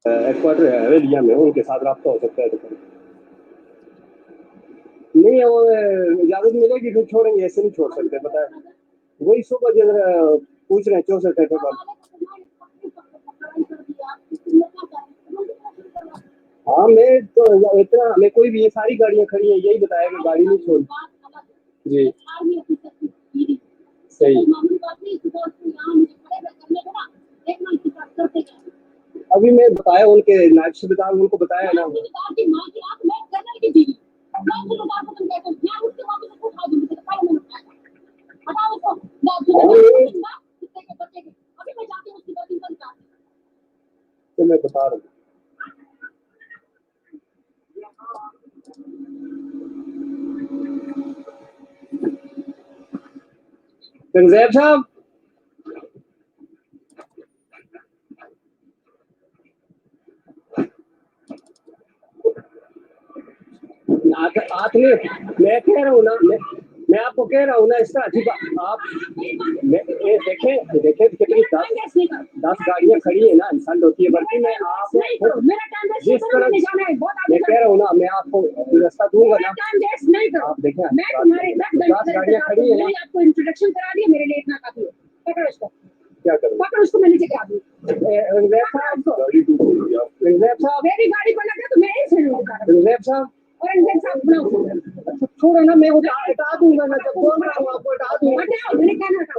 Headquarter है हवेलिया में, उनके साथ रब्ता हो सकता है तो नहीं, वो इजाजत मिलेगी फिर छोड़ेंगे, ऐसे नहीं छोड़ सकते, पता है। वही सुबह जो पूछ रहे हैं 64 है पर। हाँ, मैं तो इतना, मैं कोई भी, ये सारी गाड़ियां खड़ी है, यही बताया कि गाड़ी नहीं छोड़। जी सही। अभी मैं बताया उनके नायब सूबेदार, उनको बताया ना। तो मैं बता रहा हूँ रंगजैब साहब, आपने, मैं कह रहा हूँ ना, मैं आपको कह रहा हूँ ना, इसका अजीब आप देखें देखें कितनी 10 गाड़ियां खड़ी है ना, इंसान होती है, बल्कि मैं आप जिस तरह मैं कह रहा हूँ ना, मैं आपको रास्ता दूंगा ना, आप देखें 10 गाड़ियां खड़ी है ना, आपको इंट्रोडक्शन करा दिया, मेरे लिए इतना काफी है। पकड़ उसको, क्या करूँ, पकड़ उसको, मैं नीचे करा दूँ। रंगजैब साहब, मेरी गाड़ी को लगा तो मैं ही से रंगजैब साहब, और रंगजैब साहब बनाओ, छोड़ो ना, मैं हटा दूंगा ना, जब बोल रहा हूँ आपको हटा दूंगा, मैंने कहना था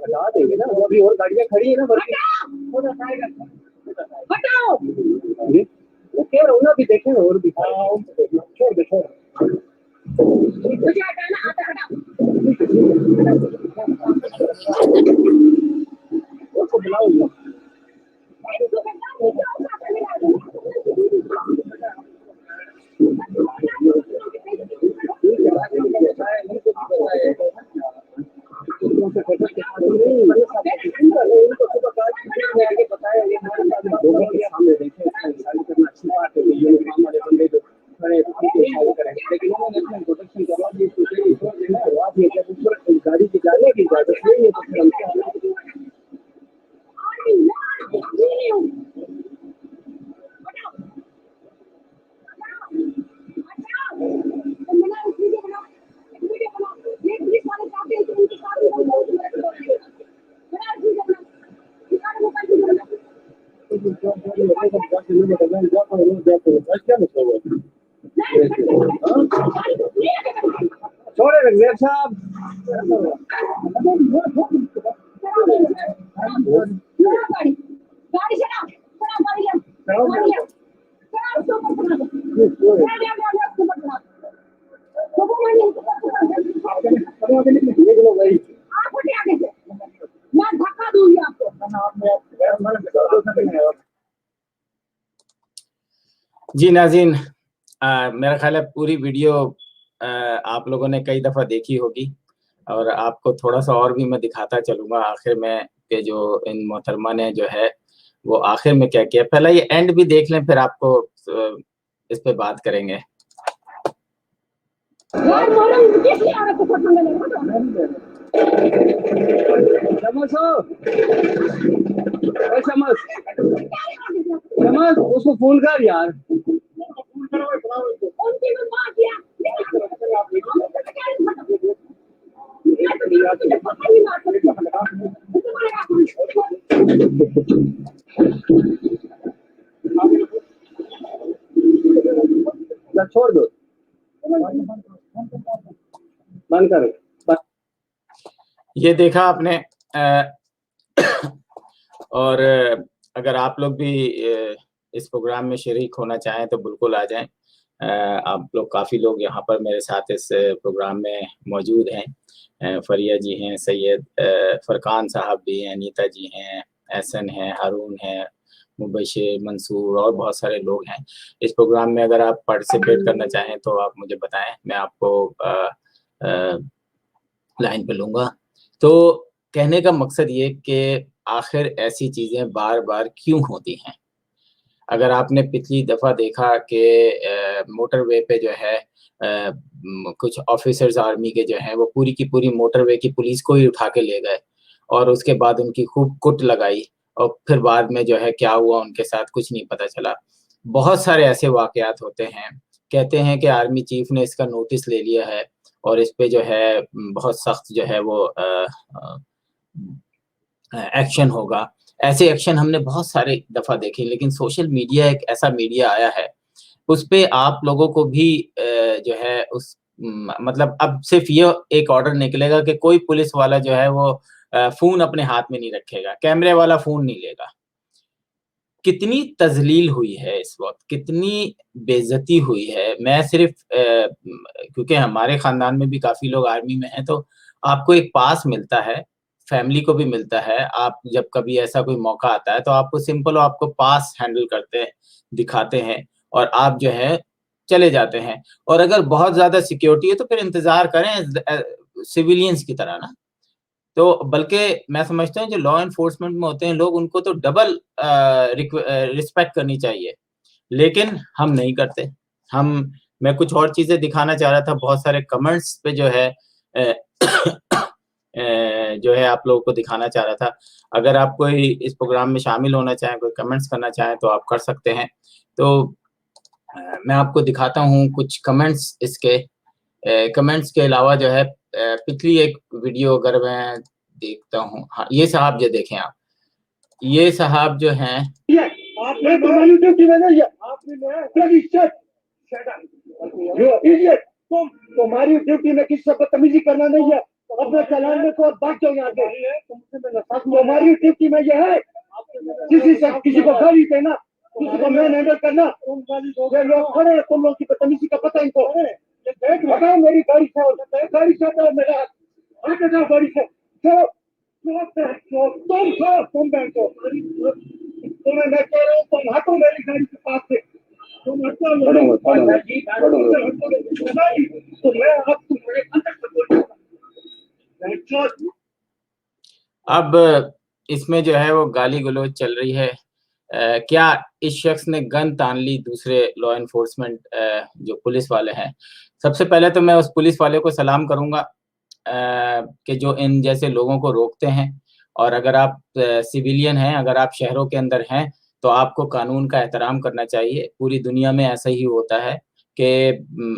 हटा देंगे ना, अभी और गाड़ियां खड़ी है ना, हटाओ, वो कह रहा हूँ ना, अभी देखें और भी छोड़ दे, छोड़ मुझे हटाना आता, हटा उसको बुलाओ। गाड़ी की जाने की इजाजत नहीं है तो फिर हम क्या छोड़े रंगजैब साहब, जी नाज़रीन, मेरा ख्याल है पूरी वीडियो आप लोगों ने कई दफ़ा देखी होगी, और आपको थोड़ा-सा और भी मैं दिखाता चलूँगा आखिर में कि जो इन मोहतरमा ने जो है वो आखिर में क्या किया। पहले ये एंड भी देख लें, फिर आपको इस पे बात करेंगे। उसको फोन कर यार। छोड़ दो, बंद करो। ये देखा आपने, और अगर आप लोग भी इस प्रोग्राम में शरीक होना चाहें तो बिल्कुल आ जाएं। आप लोग, काफ़ी लोग यहाँ पर मेरे साथ इस प्रोग्राम में मौजूद हैं। फरिया जी हैं, सैयद फरकान साहब भी हैं, नीता जी हैं, एहसन हैं, हारून हैं, मुबशिर, मंसूर और बहुत सारे लोग हैं इस प्रोग्राम में। अगर आप पार्टिसिपेट करना चाहें तो आप मुझे बताएं, मैं आपको लाइन पे लूँगा। तो कहने का मकसद ये कि आखिर ऐसी चीज़ें बार-बार क्यों होती हैं? अगर आपने पिछली दफ़ा देखा कि मोटरवे पे जो है कुछ ऑफ़िसर्स आर्मी के जो हैं वो पूरी की पूरी मोटरवे की पुलिस को ही उठा के ले गए, और उसके बाद उनकी खूब कुट लगाई, और फिर बाद में जो है क्या हुआ उनके साथ कुछ नहीं पता चला। बहुत सारे ऐसे वाकयात होते हैं। कहते हैं कि आर्मी चीफ ने इसका नोटिस ले लिया है और इस पे जो है बहुत सख्त जो है वो एक्शन होगा। ऐसे एक्शन हमने बहुत सारे दफा देखे, लेकिन सोशल मीडिया एक ऐसा मीडिया आया है, उस पे आप लोगों को भी जो है उस मतलब अब सिर्फ ये एक ऑर्डर निकलेगा कि कोई पुलिस वाला जो है वो फोन अपने हाथ में नहीं रखेगा, कैमरे वाला फोन नहीं लेगा। कितनी तजलील हुई है इस वक्त, कितनी बेइज्जती हुई है। मैं सिर्फ क्योंकि हमारे खानदान में भी काफी लोग आर्मी में हैं, तो आपको एक पास मिलता है, फैमिली को भी मिलता है। आप जब कभी ऐसा कोई मौका आता है तो आपको सिंपल आपको पास हैंडल करते हैं, दिखाते हैं और आप जो है चले जाते हैं। और अगर बहुत ज्यादा सिक्योरिटी है तो फिर इंतजार करें सिविलियंस की तरह ना। तो बल्कि मैं समझता हूँ जो लॉ एनफोर्समेंट में होते हैं लोग, उनको तो डबल रिस्पेक्ट करनी चाहिए, लेकिन हम नहीं करते। मैं कुछ और चीजें दिखाना चाह रहा था, बहुत सारे कमेंट्स पे जो है जो है आप लोगों को दिखाना चाह रहा था। अगर आप कोई इस प्रोग्राम में शामिल होना चाहें, कोई कमेंट्स करना चाहें तो आप कर सकते हैं। तो मैं आपको दिखाता हूँ कुछ कमेंट्स। इसके कमेंट्स के अलावा जो है पिछली एक वीडियो अगर मैं देखता हूँ, हाँ ये साहब जो देखें आप, ये साहब जो हैं आपने तुम्हारी ड्यूटी में नहीं है, आपने तुम्हारी ड्यूटी में किसी से बदतमीजी करना नहीं है, अपने चलान में तो बात जाओ यहाँ से। तुम्हारी ड्यूटी में यह है किसी को गाली देना, किसी को मैन हैंडल करना। ये लोग खड़े हैं, तुम लोग की बदतमीजी का पता इनको। हटाओ मेरी गाड़ी से, गाड़ी से हटाओ मेरा हाथ, हट जाओ गाड़ी से। तुम बैठो, तुम्हें मैं कह रहा हूँ तुम हटो मेरी गाड़ी के पास से। तुम हटो, तुम्हें अब तुम्हारे अंदर अब इसमें जो है वो गाली गलौज चल रही है। क्या इस शख्स ने गन तान ली दूसरे लॉ एनफोर्समेंट जो पुलिस वाले हैं। सबसे पहले तो मैं उस पुलिस वाले को सलाम करूंगा कि जो इन जैसे लोगों को रोकते हैं। और अगर आप सिविलियन हैं, अगर आप शहरों के अंदर हैं, तो आपको कानून का एहतराम करना चाहिए। पूरी दुनिया में ऐसा ही होता है कि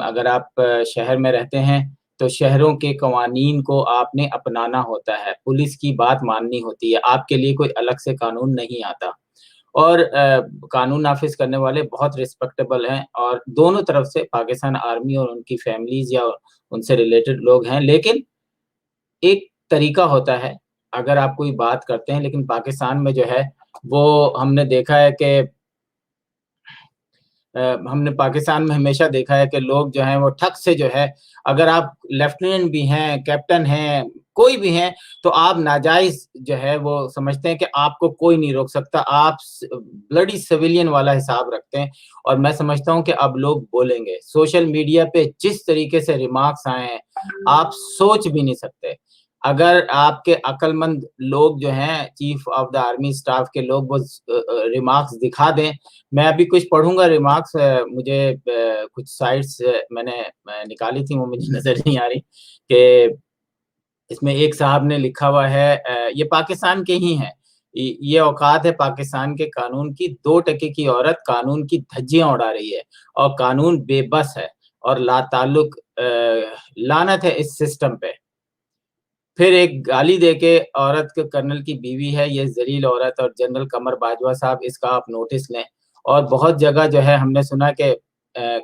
अगर आप शहर में रहते हैं तो शहरों के कवानीन को आपने अपनाना होता है, पुलिस की बात माननी होती है, आपके लिए कोई अलग से कानून नहीं आता। और कानून नाफिज करने वाले बहुत रिस्पेक्टेबल हैं, और दोनों तरफ से पाकिस्तान आर्मी और उनकी फैमिलीज या उनसे रिलेटेड लोग हैं। लेकिन एक तरीका होता है अगर आप कोई बात करते हैं, लेकिन पाकिस्तान में जो है वो हमने देखा है कि हमने पाकिस्तान में हमेशा देखा है कि लोग जो हैं वो ठग से जो है, अगर आप लेफ्टिनेंट भी हैं, कैप्टन हैं, कोई भी हैं, तो आप नाजायज जो है वो समझते हैं कि आपको कोई नहीं रोक सकता। आप ब्लडी सिविलियन वाला हिसाब रखते हैं। और मैं समझता हूं कि अब लोग बोलेंगे। सोशल मीडिया पे जिस तरीके से रिमार्क्स आए हैं, आप सोच भी नहीं सकते। अगर आपके अक्लमंद लोग जो हैं, chief of the army staff के लोग, वो रिमार्क्स दिखा दें। मैं अभी कुछ पढ़ूंगा रिमार्क्स, मुझे कुछ साइट्स मैंने निकाली थी, वो मुझे नजर नहीं आ रही कि इसमें एक साहब ने लिखा हुआ है, ये पाकिस्तान के ही हैं। ये औकात है पाकिस्तान के कानून की, 2% की औरत कानून की धज्जियां उड़ा रही है और कानून बेबस है और लाताल्लुक लानत है इस सिस्टम पे। फिर एक गाली देके औरत के कर्नल की बीवी है ये जलील औरत, और जनरल कमर बाजवा साहब, इसका आप नोटिस लें। और बहुत जगह जो है हमने सुना कि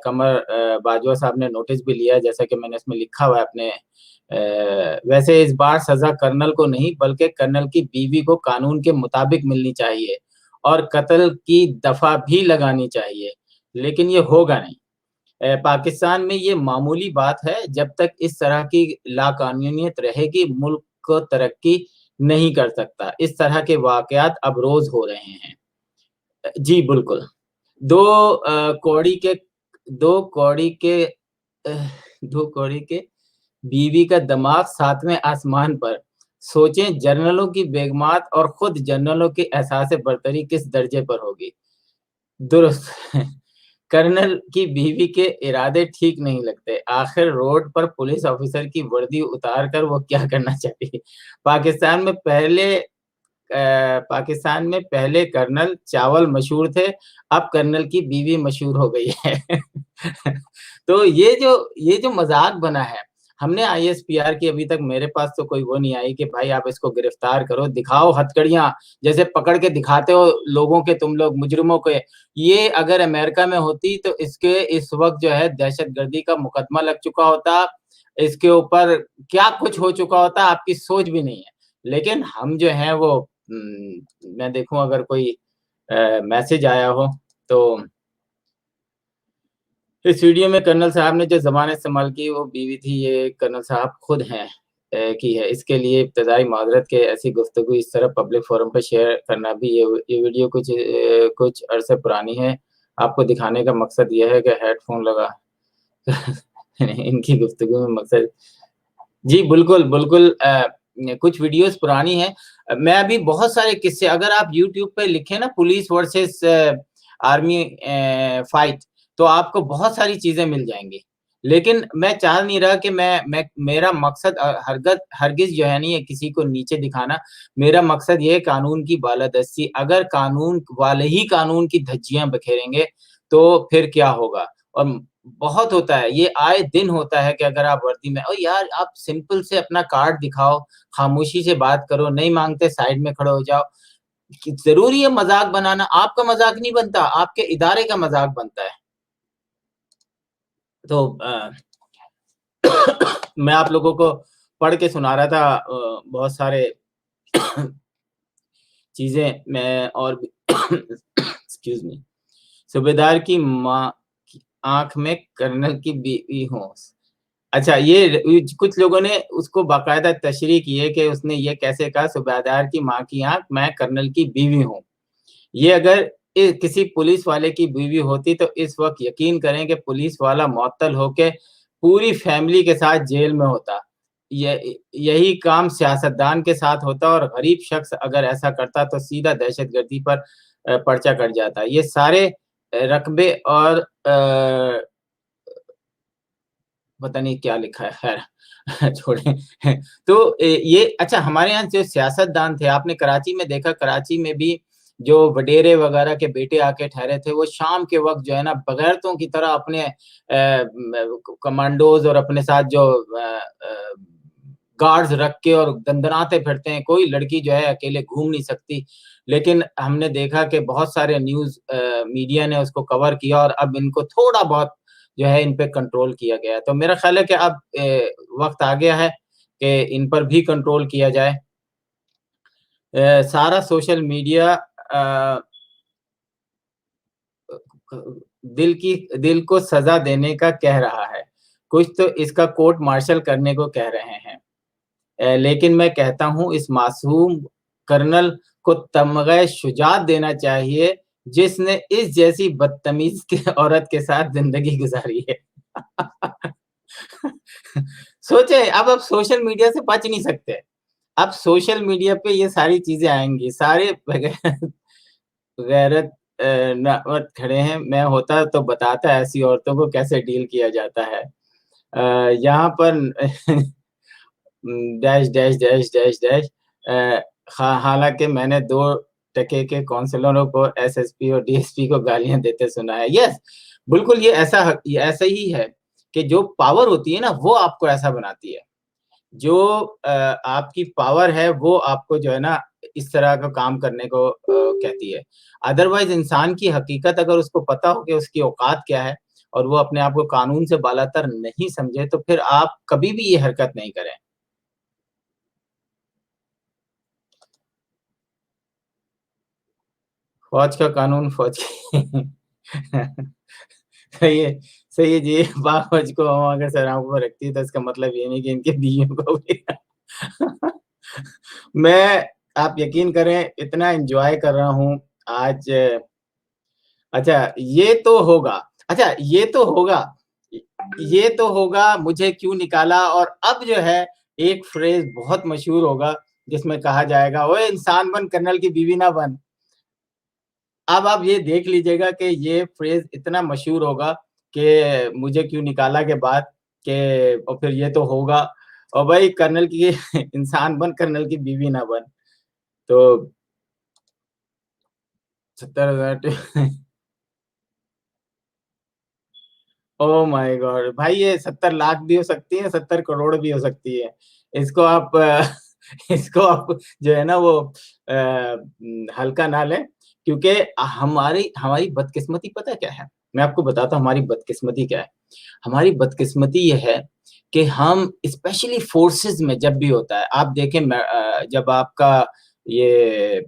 कमर बाजवा साहब ने नोटिस भी लिया है, जैसा कि मैंने इसमें लिखा हुआ है अपने। वैसे इस बार सजा कर्नल को नहीं बल्कि कर्नल की बीवी को कानून के मुताबिक मिलनी चाहिए और कत्ल की दफा भी लगानी चाहिए, लेकिन ये होगा नहीं। पाकिस्तान में ये मामूली बात है। जब तक इस तरह की लाकानूनियत रहेगी, मुल्क को तरक्की नहीं कर सकता। इस तरह के वाकयात अब रोज हो रहे हैं। जी बिल्कुल। दो कौड़ी के दो कौड़ी के दो कौड़ी के बीवी का दिमाग 7वें आसमान पर। सोचें जनरलों की बेगमात और खुद जनरलों की एहसास बरतरी किस दर्जे पर होगी। दुरुस्त। कर्नल की बीवी के इरादे ठीक नहीं लगते। आखिर रोड पर पुलिस ऑफिसर की वर्दी उतार कर वो क्या करना चाहती है। पाकिस्तान में पहले पाकिस्तान में पहले कर्नल चावल मशहूर थे, अब कर्नल की बीवी मशहूर हो गई है। तो ये जो मजाक बना है, हमने ISPR की अभी तक मेरे पास तो कोई वो नहीं आई कि भाई आप इसको गिरफ्तार करो, दिखाओ हथकड़ियां, जैसे पकड़ के दिखाते हो लोगों के, तुम लोग मुजरिमों के। ये अगर अमेरिका में होती तो इसके इस वक्त जो है दहशतगर्दी का मुकदमा लग चुका होता, इसके ऊपर क्या कुछ हो चुका होता, आपकी सोच भी नहीं है। लेकिन हम जो हैं वो मैं देखूं अगर कोई मैसेज आया हो तो इस वीडियो में कर्नल साहब ने जो ज़बान इस्तेमाल की वो बीवी थी, ये कर्नल साहब खुद हैं की है। इसके लिए इब्तदाई माजरत के ऐसी गुफ्तगू इस तरह पब्लिक फोरम पर शेयर करना भी, ये वीडियो कुछ अरसे पुरानी है। आपको दिखाने का मकसद यह है कि हेडफोन लगा इनकी गुफ्तगू में मकसद, जी बिल्कुल बिल्कुल, कुछ वीडियोस पुरानी हैं। मैं अभी बहुत सारे किस्से, अगर आप यूट्यूब पे लिखें ना पुलिस वर्सेस आर्मी फाइट, तो आपको बहुत सारी चीजें मिल जाएंगी। लेकिन मैं चाह नहीं रहा कि मैं मेरा मकसद हरगिज जो है नहीं है किसी को नीचे दिखाना। मेरा मकसद ये है कानून की बालादस्ती। अगर कानून वाले ही कानून की धज्जियां बखेरेंगे तो फिर क्या होगा। और बहुत होता है, ये आए दिन होता है कि अगर आप वर्दी में, ओ यार आप सिंपल से अपना कार्ड दिखाओ, खामोशी से बात करो, नहीं मांगते साइड में खड़े हो जाओ। जरूरी है मजाक बनाना? आपका मजाक नहीं बनता, आपके इदारे का मजाक बनता है। तो मैं आप लोगों को पढ़ के सुना रहा था बहुत सारे चीजें मैं, और एक्सक्यूज मी। सूबेदार की माँ की आंख में कर्नल की बीवी हूँ। अच्छा, ये कुछ लोगों ने उसको बाकायदा तशरीह की है कि उसने ये कैसे कहा, सूबेदार की माँ की आंख, मैं कर्नल की बीवी हूँ। ये अगर किसी पुलिस वाले की बीवी होती तो इस वक्त यकीन करें कि पुलिस वाला मुअत्तल होके पूरी फैमिली के साथ जेल में होता। यही काम सियासतदान के साथ होता, और गरीब शख्स अगर ऐसा करता तो सीधा दहशतगर्दी पर पर्चा कट जाता। ये सारे रकबे और पता नहीं क्या लिखा है, खैर छोड़ें। तो ये अच्छा, हमारे यहाँ जो सियासतदान थे, आपने कराची में देखा, कराची में भी जो वडेरे वगैरह के बेटे आके ठहरे थे, वो शाम के वक्त जो है ना बगैरतों की तरह अपने कमांडोज और अपने साथ जो गार्ड्स रख के और दंदनाते फिरते हैं। कोई लड़की जो है अकेले घूम नहीं सकती। लेकिन हमने देखा कि बहुत सारे न्यूज मीडिया ने उसको कवर किया, और अब इनको थोड़ा बहुत जो है इन पे कंट्रोल किया गया है। तो मेरा ख्याल है कि अब वक्त आ गया है कि इन पर भी कंट्रोल किया जाए। सारा सोशल मीडिया दिल को सजा देने का कह रहा है, कुछ तो इसका कोर्ट मार्शल करने को कह रहे हैं। लेकिन मैं कहता हूं इस मासूम कर्नल को तमग़े शुजात देना चाहिए जिसने इस जैसी बदतमीज के औरत के साथ जिंदगी गुजारी है। सोचे, अब आप सोशल मीडिया से बच नहीं सकते। अब सोशल मीडिया पे ये सारी चीजें आएंगी, सारे गैरत नौत खड़े हैं। मैं होता तो बताता ऐसी औरतों को कैसे डील किया जाता है। यहाँ पर dash dash dash dash dash, हालांकि मैंने 2 टके के काउंसलरों को SSP और DSP को गालियां देते सुना है। यस, बिल्कुल ये ऐसा ही है कि जो पावर होती है ना वो आपको ऐसा बनाती है। जो आपकी पावर है वो आपको जो है ना इस तरह का काम करने को कहती है। अदरवाइज इंसान की हकीकत अगर उसको पता हो कि उसकी औकात क्या है, और वो अपने आप को कानून से बालातर नहीं समझे, तो फिर आप कभी भी ये हरकत नहीं करें। फौज का कानून फौज की सही है, सही है जी। पाक फौज को हम अगर सलाम पर रखती है तो इसका मतलब ये नहीं कि इनके बीवियों को भी मैं, आप यकीन करें, इतना एंजॉय कर रहा हूँ आज। अच्छा ये तो होगा, अच्छा ये तो होगा, ये तो होगा, मुझे क्यों निकाला। और अब जो है एक फ्रेज बहुत मशहूर होगा जिसमें कहा जाएगा, ओए इंसान बन कर्नल की बीवी ना बन। अब आप ये देख लीजिएगा कि ये फ्रेज इतना मशहूर होगा कि मुझे क्यों निकाला के बाद, के और फिर ये तो होगा, और भाई कर्नल की इंसान बन कर्नल की बीवी ना बन। तो 70,000 ओ माय गॉड भाई, ये 70 लाख भी हो सकती है, 70 करोड़ भी हो सकती है। इसको आप इसको आप जो है ना वो हल्का ना लें, क्योंकि हमारी हमारी बदकिस्मती पता क्या है? मैं आपको बताता हूँ हमारी बदकिस्मती क्या है। हमारी बदकिस्मती ये है कि हम स्पेशली फोर्सेस में जब भी होता है, आप देखें जब आपका ये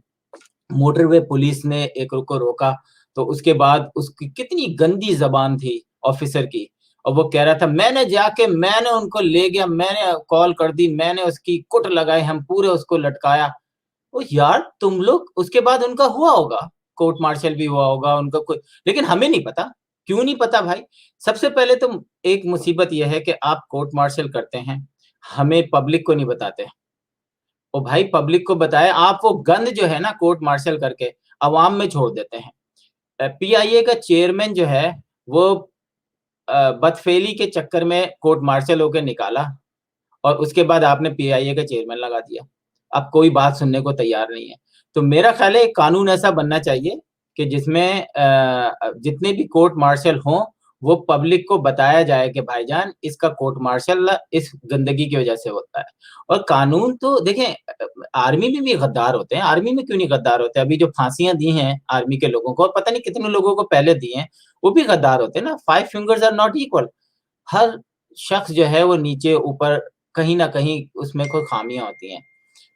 मोटरवे पुलिस ने एक को रोका, तो उसके बाद उसकी कितनी गंदी जबान थी ऑफिसर की, और वो कह रहा था मैंने उनको ले गया, मैंने कॉल कर दी, मैंने उसकी कुट लगाई, हम पूरे उसको लटकाया। ओ यार तुम लोग, उसके बाद उनका हुआ होगा, कोर्ट मार्शल भी हुआ होगा उनका कोई, लेकिन हमें नहीं पता। क्यों नहीं पता भाई? सबसे पहले तो एक मुसीबत यह है कि आप कोर्ट मार्शल करते हैं, हमें पब्लिक को नहीं बताते। ओ भाई पब्लिक को बताए, आप वो गंद जो है ना कोर्ट मार्शल करके अवाम में छोड़ देते हैं। पीआईए का चेयरमैन जो है वो बदफेली के चक्कर में कोर्ट मार्शल होकर निकाला, और उसके बाद आपने पीआईए का चेयरमैन लगा दिया। अब कोई बात सुनने को तैयार नहीं है। तो मेरा ख्याल है एक कानून ऐसा बनना चाहिए कि जिसमें जितने भी कोर्ट मार्शल हों, वो पब्लिक को बताया जाए कि भाईजान इसका कोर्ट मार्शल इस गंदगी की वजह से होता है। और कानून तो देखें, आर्मी में भी गद्दार होते हैं, आर्मी में क्यों नहीं गद्दार होते? अभी जो फांसियां दी हैं आर्मी के लोगों को, और पता नहीं कितने लोगों को पहले दी हैं, वो भी गद्दार होते हैं ना। 5 फिंगर्स आर नॉट इक्वल। हर शख्स जो है वो नीचे ऊपर कहीं ना कहीं उसमें कोई खामियां होती हैं।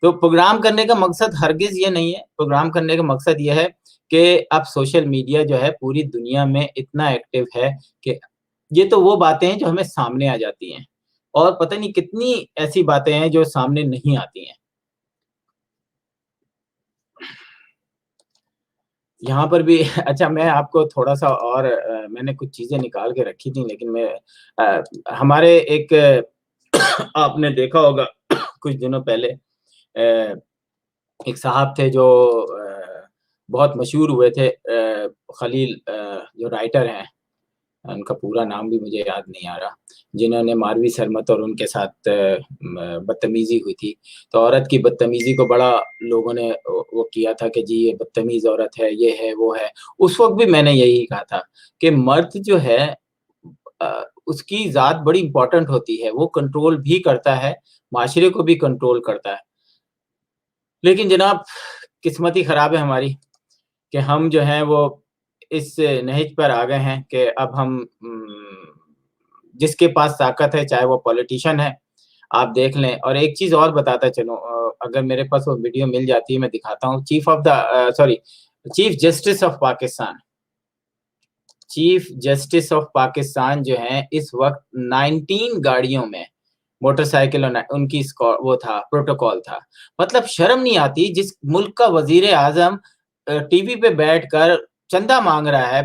तो प्रोग्राम करने का मकसद हरगिज ये नहीं है। प्रोग्राम करने का मकसद ये है कि अब सोशल मीडिया जो है पूरी दुनिया में इतना एक्टिव है कि ये तो वो बातें हैं जो हमें सामने आ जाती हैं, और पता नहीं कितनी ऐसी बातें हैं जो सामने नहीं आती हैं। यहाँ पर भी अच्छा, मैं आपको थोड़ा-सा और मैंने कुछ चीज़ें निकाल के रखी थी, लेकिन हमारे एक आपने देखा होगा कुछ दिनों पहले एक साहब थे जो बहुत मशहूर हुए थे, खलील, जो राइटर हैं, उनका पूरा नाम भी मुझे याद नहीं आ रहा, जिन्होंने मारवी सरमत और उनके साथ बदतमीजी हुई थी। तो औरत की बदतमीजी को बड़ा लोगों ने वो किया था कि जी ये बदतमीज औरत है, ये है, वो है। उस वक़्त भी मैंने यही कहा था कि मर्द जो है उसकी ज़ात बड़ी इम्पोर्टेंट होती है, वो कंट्रोल भी करता है, माशरे को भी कंट्रोल करता है। लेकिन जनाब किस्मत ही खराब है हमारी कि हम जो हैं वो इस नहज पर आ गए हैं कि अब हम जिसके पास ताकत है, चाहे वो पॉलिटिशियन है, आप देख लें। और एक चीज़ और बताता चलूँ, अगर मेरे पास वो वीडियो मिल जाती है मैं दिखाता हूँ। Chief justice of Pakistan, chief justice of Pakistan जो हैं इस वक़्त 19 गाड़ियों में मोटरसाइकिल और उनकी वो था, प्रोटोकॉल था। मतलब शर्म नहीं आती, जिस मुल्क का वजीर आजम टीवी पे बैठकर चंदा मांग रहा है,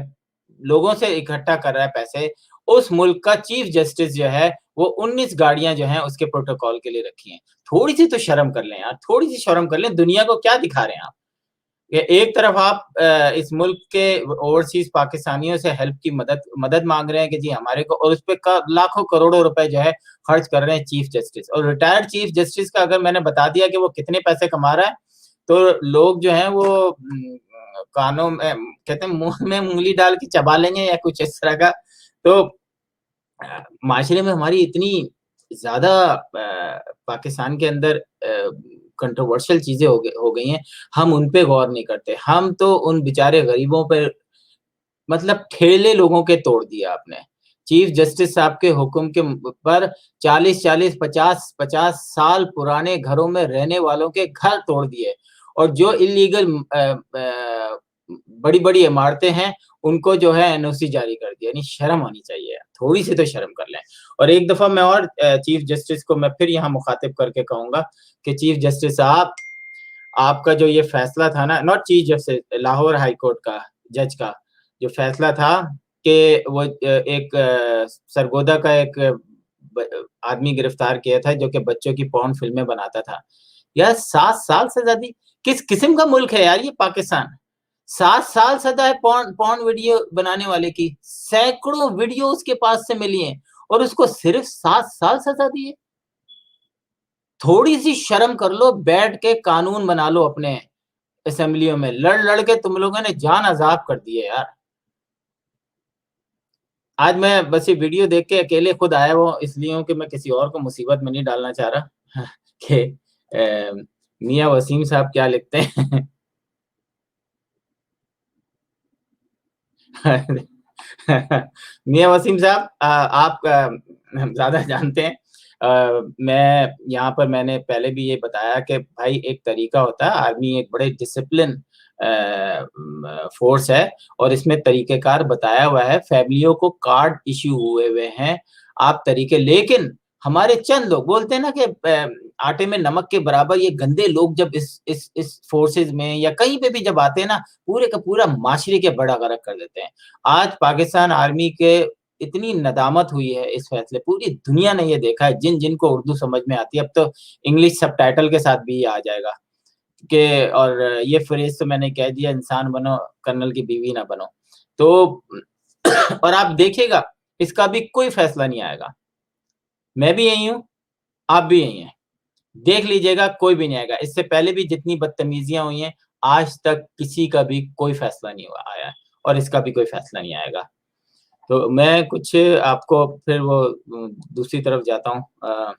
लोगों से इकट्ठा कर रहा है पैसे, उस मुल्क का चीफ जस्टिस जो है वो 19 गाड़ियां जो हैं उसके प्रोटोकॉल के लिए रखी हैं। थोड़ी सी तो शर्म कर लें यार, थोड़ी सी शर्म कर लें। दुनिया को क्या दिखा रहे हैं आप? एक तरफ आप इस मुल्क के ओवरसीज पाकिस्तानियों से हेल्प की मदद मांग रहे हैं कि जी हमारे को, और उस पे लाखों करोड़ों रुपए जो है खर्च कर रहे हैं चीफ जस्टिस। और रिटायर्ड चीफ जस्टिस का अगर मैंने बता दिया कि वो कितने पैसे कमा रहा है, तो लोग जो है वो कानों में कहते हैं मुंह में उंगली डाल के चबा लेंगे या कुछ इस तरह का। तो माशरे में हमारी इतनी ज्यादा पाकिस्तान के अंदर कंट्रोवर्शियल चीजें हो गई हैं, हम उन पे गौर नहीं करते। हम तो उन बेचारे गरीबों पे, मतलब ठेले लोगों के तोड़ दिए आपने। चीफ जस्टिस साहब के हुक्म के पर 40-40, 50-50 साल पुराने घरों में रहने वालों के घर तोड़ दिए, और जो इलीगल बड़ी-बड़ी इमारतें हैं उनको जो है एनओसी जारी कर दिया। यानी शर्म आनी चाहिए, थोड़ी सी तो शर्म कर लें। और एक दफा मैं और चीफ जस्टिस को मैं फिर यहाँ मुखातिब करके कहूंगा कि चीफ जस्टिस साहब, आपका जो ये फैसला था ना, not chief justice, Lahore high court का जज का जो फैसला था कि वो एक सरगोदा का एक आदमी गिरफ्तार किया था जो कि बच्चों की पॉर्न फिल्में बनाता था। यार 7 साल सजा दी? किस किस्म का मुल्क है यार ये पाकिस्तान? 7 साल सजा है पॉर्न पॉर्न वीडियो बनाने वाले की, सैकड़ों वीडियो उसके पास से मिली हैं, और उसको सिर्फ 7 साल सजा दी है। थोड़ी सी शर्म कर लो, बैठ के कानून बना लो अपने। असेंबलियों में लड़ लड़ के तुम लोगों ने जान अजाब कर दिए यार। आज मैं बस ये वीडियो देख के अकेले खुद आया हूँ, इसलिए हूँ कि मैं किसी और को मुसीबत में नहीं डालना चाह रहा कि मियाँ वसीम साहब क्या लिखते हैं मियाँ वसीम साहब, आप ज़्यादा जानते हैं। मैं यहाँ पर मैंने पहले भी ये बताया कि भाई एक तरीका होता है, आर्मी एक बड़े डिसिप्लिन फोर्स है और इसमें तरीक़ेकार बताया हुआ है। फैमिलियों को कार्ड इश्यू हुए हुए हैं, आप तरीके, लेकिन हमारे चंद लोग बोलते हैं ना कि आटे में नमक के बराबर ये गंदे लोग जब इस फोर्सेज़ में या कहीं पे भी जब आते हैं ना, पूरे का पूरा माशरे के बड़ा गर्क कर देते हैं। आज पाकिस्तान आर्मी के इतनी नदामत हुई है इस फैसले, पूरी दुनिया ने ये देखा है, जिनको उर्दू समझ में आती है, अब तो इंग्लिश सबटाइटल के साथ भी ये आ जाएगा कि, और ये फ्रेज़ तो मैंने कह दिया, इंसान बनो, कर्नल की बीवी ना बनो। तो और आप देखिएगा, इसका भी कोई फैसला नहीं आएगा। मैं भी यही हूँ, आप भी यही हैं। देख लीजिएगा, कोई भी नहीं आएगा। इससे पहले भी जितनी बदतमीज़ियाँ हुई हैं, आज तक किसी का भी कोई फैसला नहीं हुआ आया है और इसका भी कोई फैसला नहीं आएगा। तो मैं कुछ आपको फिर वो दूसरी तरफ जाता हूँ।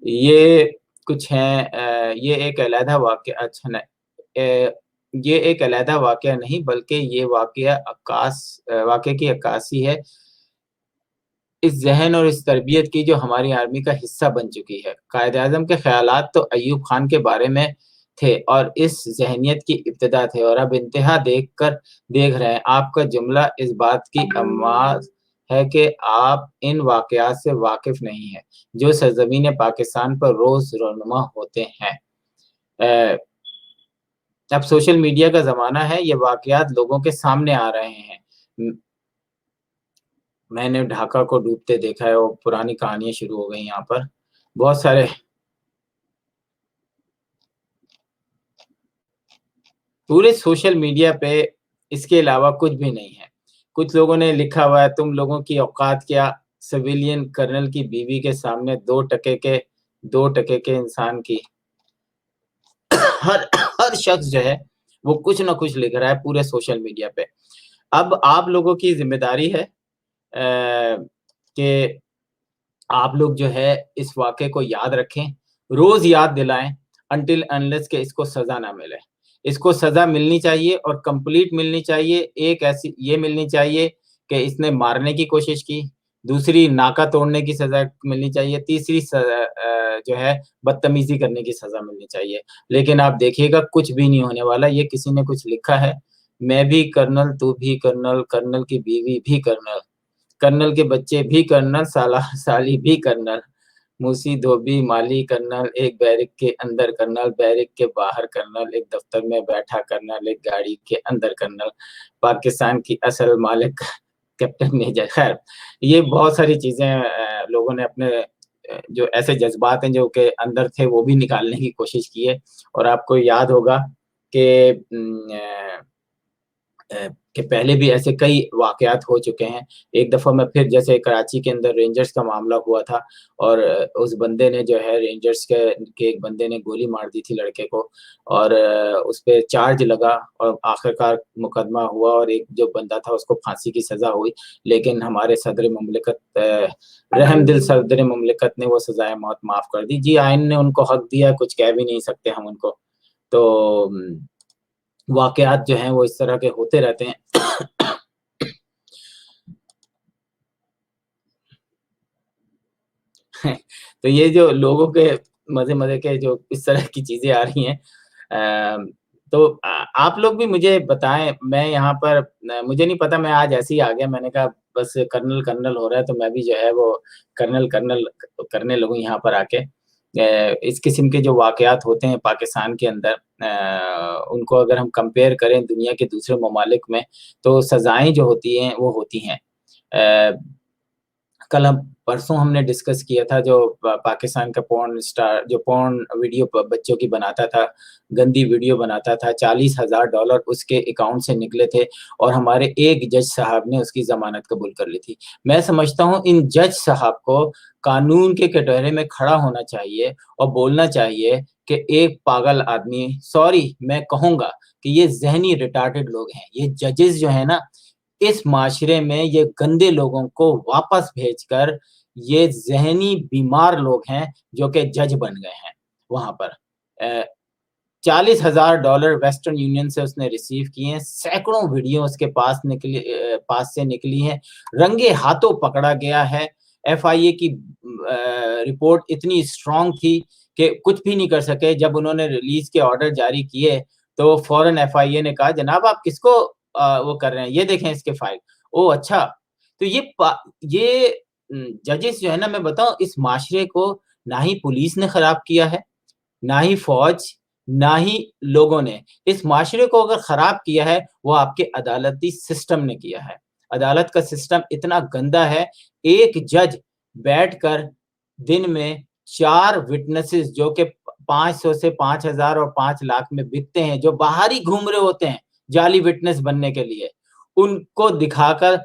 ये कुछ हैं, ये एक अलहदा वाक़या, अच्छा न ये एक अलहदा वाक़या नहीं, बल्कि ये वाक़ये की अक्कासी है इस ज़हन और इस तरबियत की जो हमारी आर्मी का हिस्सा बन चुकी है। कायद-ए-आज़म के ख़यालात तो अय्यूब खान के बारे में थे और इस ज़हनियत की इब्तिदा थे और अब इंतहा देख रहे हैं। आपका जुमला इस बात की अम्माज़ है कि आप इन वाक़यात से वाक़िफ़ नहीं हैं, जो सरज़मीन पाकिस्तान पर रोज़ रूनुमा होते हैं। अ, अब सोशल मीडिया का ज़माना है, ये वाक़यात लोगों के सामने आ रहे हैं। मैंने ढाका को डूबते देखा है और पुरानी कहानियाँ शुरू हो गई यहाँ पर। बहुत सारे पूरे सोशल मीडिया पे इसके अलावा कुछ भी नहीं है। कुछ लोगों ने लिखा हुआ है, तुम लोगों की औकात क्या, सिविलियन कर्नल की बीवी के सामने 2 टके के इंसान की। हर हर शख्स जो है, वो कुछ न कुछ लिख रहा है पूरे सोशल मीडिया पे। अब आप लोगों की ज़िम्मेदारी है कि आप लोग जो है इस वाक़ये को याद रखें, रोज़ याद दिलाएँ अनटिल अनलेस कि इसको सज़ा ना मिले। इसको सज़ा मिलनी चाहिए और कंप्लीट मिलनी चाहिए। एक ऐसी ये मिलनी चाहिए कि इसने मारने की कोशिश की, दूसरी नाका तोड़ने की सज़ा मिलनी चाहिए, तीसरी जो है बदतमीज़ी करने की सज़ा मिलनी चाहिए। लेकिन आप देखिएगा कुछ भी नहीं होने वाला, ये किसी ने कुछ लिखा है, मैं भी कर्नल, तू भी कर्नल, कर्नल की बीवी भी कर्नल। कर्नल के बच्चे भी कर्नल, साली भी कर्नल, मूसी धोबी माली कर्नल, एक बैरिक के अंदर कर्नल, बैरिक के बाहर कर्नल, एक दफ्तर में बैठा कर्नल, एक गाड़ी के अंदर कर्नल, पाकिस्तान की असल मालिक कैप्टन मेजर। खैर, ये बहुत सारी चीज़ें लोगों ने अपने जो ऐसे जज़्बात हैं जो के अंदर थे, वो भी निकालने की कोशिश की है और आपको याद होगा कि कि पहले भी ऐसे कई वाक़यात हो चुके हैं। एक दफ़ा मैं फिर जैसे कराची के अंदर रेंजर्स का मामला हुआ था और उस बंदे ने जो है रेंजर्स के एक बंदे ने गोली मार दी थी लड़के को और उस पे चार्ज लगा और आखिरकार मुकदमा हुआ और एक जो बंदा था उसको फांसी की सज़ा हुई। लेकिन हमारे सदर मुमलिकत रहमदिल सदर मुमलिकत ने वो सज़ाए मौत माफ़ कर दी। जी, आइन ने उनको हक दिया, कुछ कह भी नहीं सकते हम उनको। तो वाक़यात जो हैं वो इस तरह के होते रहते हैं। तो ये जो लोगों के मज़े-मज़े के जो इस तरह की चीज़ें आ रही हैं, तो आप लोग भी मुझे बताएँ, मैं यहाँ पर मुझे नहीं पता, मैं आज ऐसे ही आ गया, मैंने कहा बस कर्नल, कर्नल हो रहा है तो मैं भी जो है वो कर्नल, कर्नल करने लगूँ यहाँ पर आके। इस किस्म के जो वाक़यात होते हैं पाकिस्तान के अंदर, उनको अगर हम कंपेयर करें दुनिया के दूसरे ममालिक में, तो सज़ाएँ जो होती हैं, वो होती हैं। अ कल हम परसों हमने डिस्कस किया था, जो पाकिस्तान का पोर्न स्टार जो पोर्न वीडियो बच्चों की बनाता था, गंदी वीडियो बनाता था, $40,000 उसके अकाउंट से निकले थे और हमारे एक जज साहब ने उसकी जमानत कबूल कर ली थी। मैं समझता हूँ इन जज साहब को कानून के कटघरे में खड़ा होना चाहिए और बोलना चाहिए कि एक पागल आदमी, सॉरी मैं कहूँगा कि ये ज़हनी रिटार्डेड लोग हैं। ये जजेस जो हैं ना, इस माशरे में ये गंदे लोगों को वापस भेजकर ये ज़हनी बीमार लोग हैं जो कि जज बन गए हैं वहाँ पर। $40,000 वेस्टर्न यूनियन से उसने रिसीव किए हैं, सैकड़ों वीडियो उसके पास से निकली हैं, रंगे हाथों पकड़ा गया है। एफआईए की रिपोर्ट इतनी स्ट्रॉन्ग थी कि कुछ भी नहीं कर सके। जब उन्होंने रिलीज के ऑर्डर जारी किए तो फौरन एफआईए ने कहा, जनाब आप किसको वो कर रहे हैं, ये देखें इसके फाइल। ओह अच्छा, तो ये जजेस जो है ना, मैं बताऊं, इस माशरे को ना ही पुलिस ने खराब किया है, ना ही फौज, ना ही लोगों ने। इस माशरे को अगर खराब किया है वो आपके अदालती सिस्टम ने किया है। अदालत का सिस्टम इतना गंदा है, एक जज बैठकर दिन में 4 विटनेसेस जो कि 500 से 5,000 और 5 लाख में बिकते हैं, जो बाहर ही घूम रहे होते हैं जाली विटनेस बनने के लिए, उनको दिखाकर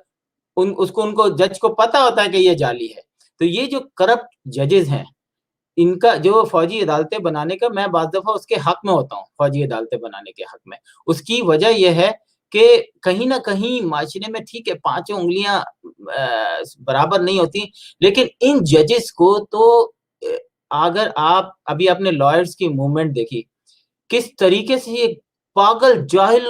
उनको जज को पता होता है कि ये जाली है। तो ये जो करप्ट जजेस हैं, इनका जो फौजी अदालतें बनाने का, मैं बाज़ दफ़ा उसके हक में होता हूँ, फौजी अदालतें बनाने के हक में। उसकी वजह ये है कि कहीं न कहीं माशरे में ठीक है, पाँचों उँगलियाँ बराबर नहीं होती, लेकिन इन जजेस को तो अगर आप अभी आपने लॉयर्स की मूवमेंट देखी, किस तरीके से ये पागल, जाहिल,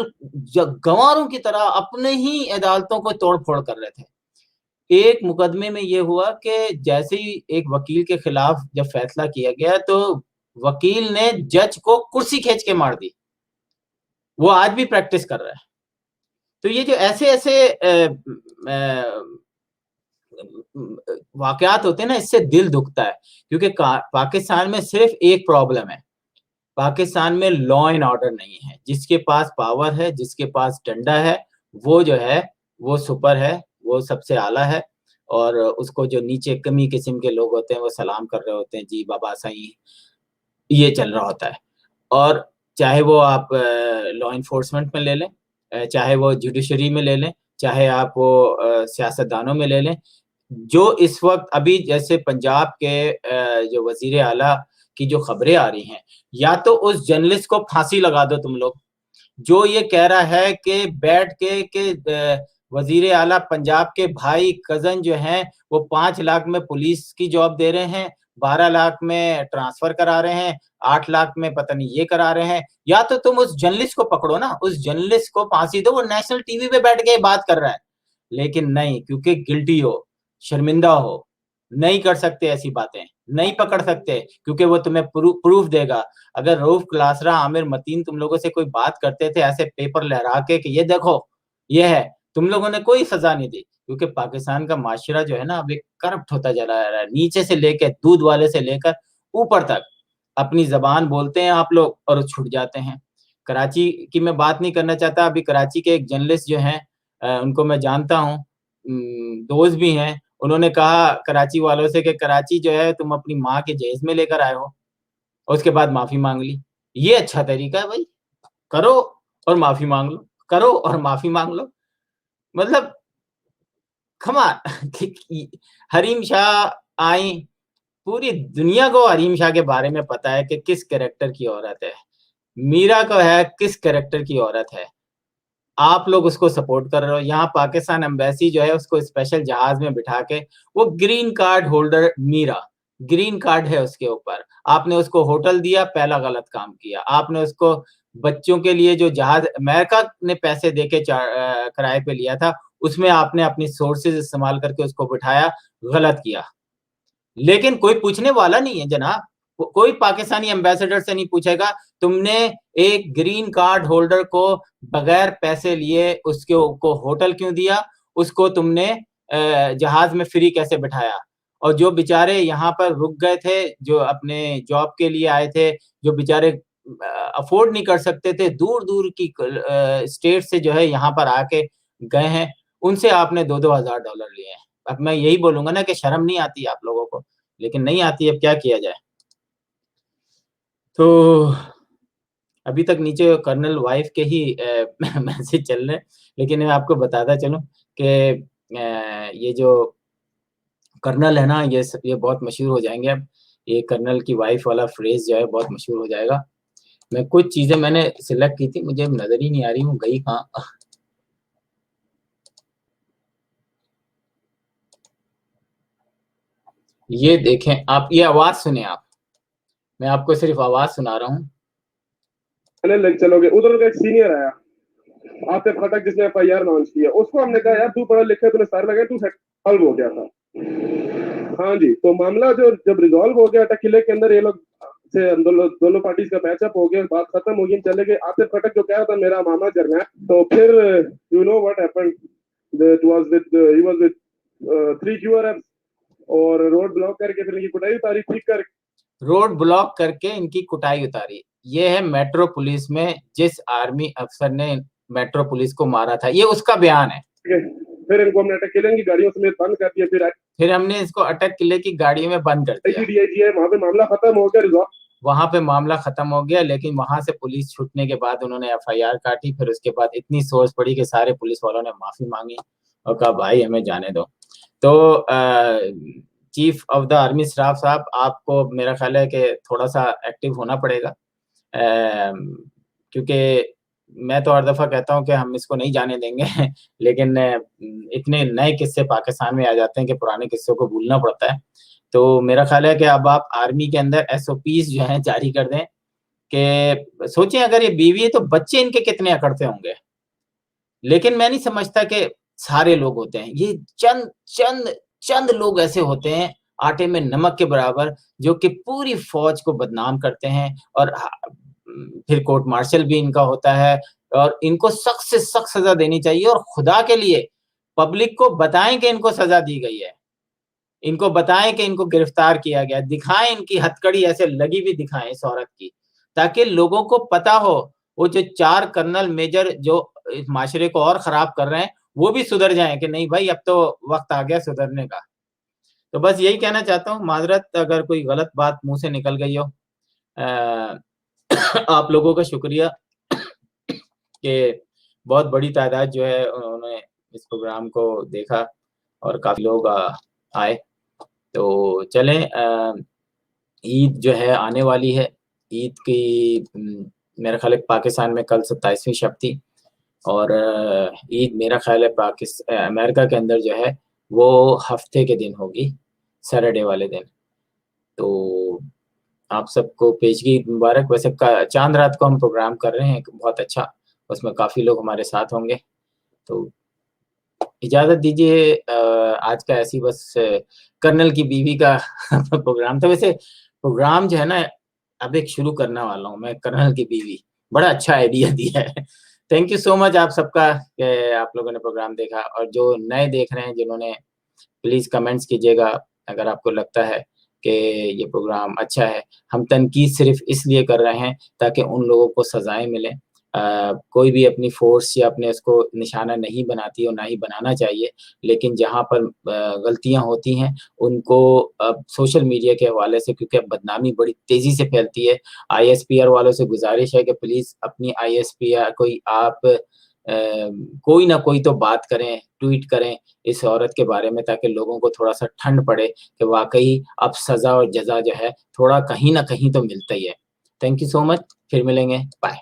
गँवारों की तरह अपने ही अदालतों को तोड़-फोड़ कर रहे थे। एक मुकदमे में ये हुआ कि जैसे ही एक वकील के खिलाफ जब फैसला किया गया तो वकील ने जज को कुर्सी खींच के मार दी। वो आज भी प्रैक्टिस कर रहा है। तो ये जो ऐसे-ऐसे वाक़यात होते हैं ना, इससे दिल दुखता है, क्योंकि का पाकिस्तान में सिर्फ़ एक प्रॉब्लम है। पाकिस्तान में लॉ एंड ऑर्डर नहीं है। जिसके पास पावर है, जिसके पास डंडा है, वो जो है, वो सुपर है, वो सबसे आला है, और उसको जो नीचे कमी किस्म के लोग होते हैं, वो सलाम कर रहे होते हैं, जी बाबा साईं, ये चल रहा होता है। और चाहे वो आप लॉ एनफोर्समेंट में ले लें, चाहे वो जुडिशरी में ले लें, चाहे आप वो सियासतदानों में ले लें, जो इस वक़्त अभी जैसे पंजाब के जो वज़ीर आला की जो खबरें आ रही हैं, या तो उस जर्नलिस्ट को फांसी लगा दो तुम लोग, जो ये कह रहा है कि बैठ के वज़ीर आला पंजाब के भाई कज़न जो हैं, वो 5 लाख में पुलिस की जॉब दे रहे हैं, 12 लाख में ट्रांसफ़र करा रहे हैं, 8 लाख में पता नहीं ये करा रहे हैं। या तो तुम उस जर्नलिस्ट को पकड़ो ना, उस जर्नलिस्ट को फांसी दो, वो नेशनल टीवी पे बैठ के बात कर रहा है। लेकिन नहीं, क्योंकि गिल्टी हो, शर्मिंदा हो, नहीं कर सकते ऐसी बातें, नहीं पकड़ सकते, क्योंकि वो तुम्हें प्रूफ देगा। अगर रऊफ क्लासरा, आमिर मतीन तुम लोगों से कोई बात करते थे ऐसे पेपर लहरा के कि ये देखो, ये है, तुम लोगों ने कोई सज़ा नहीं दी, क्योंकि पाकिस्तान का माशरा जो है ना, अब एक करप्ट होता जा रहा है, नीचे से लेके दूध वाले से लेकर ऊपर तक। अपनी ज़बान बोलते हैं आप लोग और छुट जाते हैं। कराची की मैं बात नहीं करना चाहता, अभी कराची के एक जर्नलिस्ट जो हैं, उनको मैं जानता हूँ, दोस्त भी हैं, उन्होंने कहा कराची वालों से कि कराची जो है तुम अपनी माँ के जहेज़ में लेकर आए हो, और उसके बाद माफ़ी माँग ली। ये अच्छा तरीका है भाई, करो और माफ़ी माँग लो, करो और माफ़ी माँग लो। मतलब कम ऑन हरीम शाह आई, पूरी दुनिया को हरीम शाह के बारे में पता है कि किस कैरेक्टर की औरत है। मीरा को है किस कैरेक्टर की औरत है। आप लोग उसको सपोर्ट कर रहे हो। यहाँ पाकिस्तान एम्बेसी जो है उसको स्पेशल जहाज में बिठा के, वो green card holder Meera, green card है उसके ऊपर। आपने उसको होटल दिया, पहला गलत काम किया। आपने उसको बच्चों के लिए जो जहाज अमेरिका ने पैसे देके किराए पे लिया था, उसमें आपने अपनी सोर्सेज़ इस्तेमाल करके उसको बिठाया, गलत किया। लेकिन कोई पूछने वाला नहीं है जनाब। कोई पाकिस्तानी एम्बेसडर से नहीं पूछेगा, तुमने एक ग्रीन कार्ड होल्डर को बगैर पैसे लिए उसके को होटल क्यों दिया? उसको तुमने जहाज में फ्री कैसे बिठाया? और जो बेचारे यहाँ पर रुक गए थे, जो अपने जॉब के लिए आए थे, जो बेचारे अफोर्ड नहीं कर सकते थे, दूर-दूर की स्टेट से जो है यहाँ पर आके गए हैं, उनसे आपने $2-2 हज़ार लिए हैं। अब मैं यही बोलूंगा ना कि शर्म नहीं आती आप लोगों को, लेकिन नहीं आती, अब क्या किया जाए। तो अभी तक नीचे कर्नल वाइफ के ही मैसेज चल रहे हैं, लेकिन मैं आपको बताता चलूं कि ये जो कर्नल है ना, ये बहुत मशहूर हो जाएंगे अब। ये कर्नल की वाइफ वाला फ्रेज जो है बहुत मशहूर हो जाएगा। मैं कुछ चीजें मैंने सिलेक्ट की थी, मुझे नजर ही नहीं आ रही हूँ, गई कहाँ। ये देखें आप, ये आवाज सुने आप, मैं आपको सिर्फ आवाज सुना रहा हूँ। लग चलोगे, उधर का एक सीनियर आया आतिफ खटक जिसने FIR लॉन्च किया, उसको हमने कहा यार तू पढ़ा लिखा, तूने सर लगे, तू सॉल्व हो गया था। हाँ जी, तो मामला जो जब रिजॉल्व हो गया था किले के अंदर, ये लोग से दोनों पार्टीज का पैचअप हो गया, बात खत्म हो गई, चले गए। आतिफ खटक जो कह रहा था मेरा मामा जरना है, तो फिर you know what happened, that was with he was with 3 QRF और रोड ब्लॉक करके फिर इनकी कुटाई उतारी, ठीक कर रोड ब्लॉक करके इनकी कुटाई उतारी। ये है मेट्रो पुलिस में जिस आर्मी अफसर ने मेट्रो पुलिस को मारा था, ये उसका बयान है। फिर इनको हमने अटक किले की गाड़ियों समेत बंद कर दिया, फिर हमने इसको अटक किले की गाड़ियों में बंद कर दिया। DIG है, वहां पे मामला खत्म हो गया, वहां पे मामला खत्म हो गया, लेकिन वहां से पुलिस छूटने के बाद उन्होंने FIR काटी। फिर उसके बाद इतनी सोच पड़ी कि सारे पुलिस वालों ने माफी मांगी और कहा भाई हमें जाने दो। तो chief of the army staff साहब, आपको मेरा ख्याल है कि थोड़ा सा एक्टिव होना पड़ेगा, क्योंकि मैं तो हर दफा कहता हूं कि हम इसको नहीं जाने देंगे लेकिन इतने नए किस्से पाकिस्तान में आ जाते हैं कि पुराने किस्सों को भूलना पड़ता है। तो मेरा ख्याल है कि अब आप आर्मी के अंदर SOPs जो हैं जारी कर दें कि सोचें अगर ये बीवी है तो बच्चे इनके कितने अकड़ते होंगे। लेकिन मैं नहीं समझता कि सारे लोग होते हैं, ये चंद चंद चंद लोग ऐसे होते हैं आटे में नमक के बराबर, जो कि पूरी फौज को बदनाम करते हैं। और फिर कोर्ट मार्शल भी इनका होता है, और इनको सख्त से सख्त सजा देनी चाहिए। और खुदा के लिए पब्लिक को बताएं कि इनको सजा दी गई है, इनको बताएं कि इनको गिरफ्तार किया गया, दिखाएं इनकी हथकड़ी ऐसे लगी भी दिखाएं इस औरत की, ताकि लोगों को पता हो। वो जो 4 कर्नल मेजर जो इस माशरे को और खराब कर रहे हैं, वो भी सुधर जाएं कि नहीं भाई अब तो वक्त आ गया सुधरने का। तो बस यही कहना चाहता हूँ, माजरत अगर कोई गलत बात मुंह से निकल गई हो। आप लोगों का शुक्रिया कि बहुत बड़ी तादाद जो है उन्होंने इस प्रोग्राम को देखा और काफी लोग आए। तो चलें, ईद जो है आने वाली है। ईद की मेरा ख्याल है पाकिस्तान में कल 27वीं शब थी, और ईद मेरा ख्याल है अमेरिका के अंदर जो है वो हफ्ते के दिन होगी, सैटरडे वाले दिन। तो आप सबको पेशगी मुबारक। वैसे चांद रात को हम प्रोग्राम कर रहे हैं बहुत अच्छा, उसमें काफ़ी लोग हमारे साथ होंगे। तो इजाज़त दीजिए, आज का ऐसी बस कर्नल की बीवी का प्रोग्राम था। वैसे प्रोग्राम जो है ना अब एक शुरू करने वाला हूँ मैं, कर्नल की बीवी, बड़ा अच्छा आइडिया दिया है। थैंक यू सो मच आप सबका कि आप लोगों ने प्रोग्राम देखा, और जो नए देख रहे हैं जिन्होंने, प्लीज़ कमेंट्स कीजिएगा अगर आपको लगता है कि ये प्रोग्राम अच्छा है। हम तनकीद सिर्फ इसलिए कर रहे हैं ताकि उन लोगों को सजाएं मिलें। कोई भी अपनी फोर्स या अपने इसको निशाना नहीं बनाती और ना ही बनाना चाहिए, लेकिन जहाँ पर गलतियाँ होती हैं उनको सोशल मीडिया के हवाले से, क्योंकि अब बदनामी बड़ी तेज़ी से फैलती है। ISPR वालों से गुजारिश है कि प्लीज़ अपनी ISPR कोई आप कोई ना कोई तो बात करें, ट्वीट करें इस औरत के बारे में, ताकि लोगों को थोड़ा सा ठंड पड़े कि वाकई अब सज़ा और जज़ा जो है थोड़ा कहीं ना कहीं तो मिलता ही है। थैंक यू सो मच, फिर मिलेंगे, बाय।